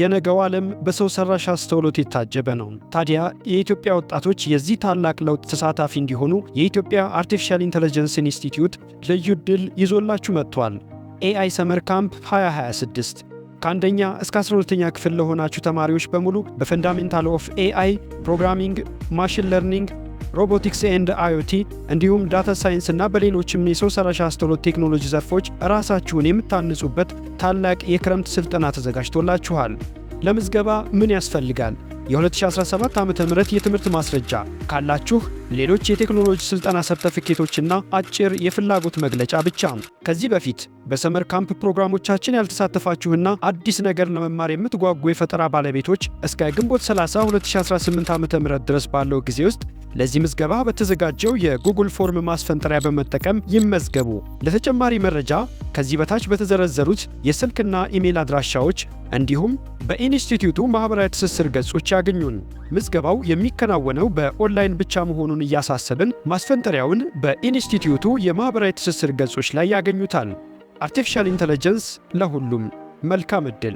የነገው ዓለም በሰው ሰራሽ አስተውሎት የታጀበ ነው። ታዲያ የኢትዮጵያ ወጣቶች የዚህ ታላቅ ለውጥ ተሳታፊ እንዲሆኑ የኢትዮጵያ አርቲፊሻል ኢንተለጀንስ ኢንስቲትዩት ልዩ ዕድል ይዞላችሁ መጥቷል። AI ሰመር ካምፕ 2026 ከአንደኛ እስከ 12ኛ ክፍል ለሆናችሁ ተማሪዎች በሙሉ በፈንዳሜንታል ኦፍ AI፣ ፕሮግራሚንግ፣ ማሽን ለርኒንግ፣ ሮቦቲክስ ኤንድ IoT እንዲሁም ዳታ ሳይንስ እና በሌሎችም የሰው ሰራሽ አስተውሎት ቴክኖሎጂ ዘርፎች ራሳችሁን የምታንጹበት ታላቅ የክረምት ስልጠና ተዘጋጅቶላችኋል። ለምዝገባ ምን ያስፈልጋል? የ2017 ዓ.ም የትምህርት ማስረጃ ካላችሁ፣ ሌሎች የቴክኖሎጂ ስልጠና ሰርተፊኬቶችና አጭር የፍላጎት መግለጫ ብቻ። ከዚህ በፊት በሰመር ካምፕ ፕሮግራሞቻችን ያልተሳተፋችሁና አዲስ ነገር ለመማር የምትጓጉ የፈጠራ ባለቤቶች እስከ ግንቦት 30 2018 ዓ.ም ድረስ ባለው ጊዜ ውስጥ ለዚህ ምዝገባ በተዘጋጀው የጉግል ፎርም ማስፈንጠሪያ በመጠቀም ይመዝገቡ። ለተጨማሪ መረጃ ከዚህ በታች በተዘረዘሩት የስልክና ኢሜል አድራሻዎች እንዲሁም በኢንስቲትዩቱ ማህበራዊ ትስስር ገጾች ያገኙን። ምዝገባው የሚከናወነው በኦንላይን ብቻ መሆኑን እያሳሰብን ማስፈንጠሪያውን በኢንስቲትዩቱ የማህበራዊ ትስስር ገጾች ላይ ያገኙታል። አርቲፊሻል ኢንተለጀንስ ለሁሉም። መልካም ዕድል!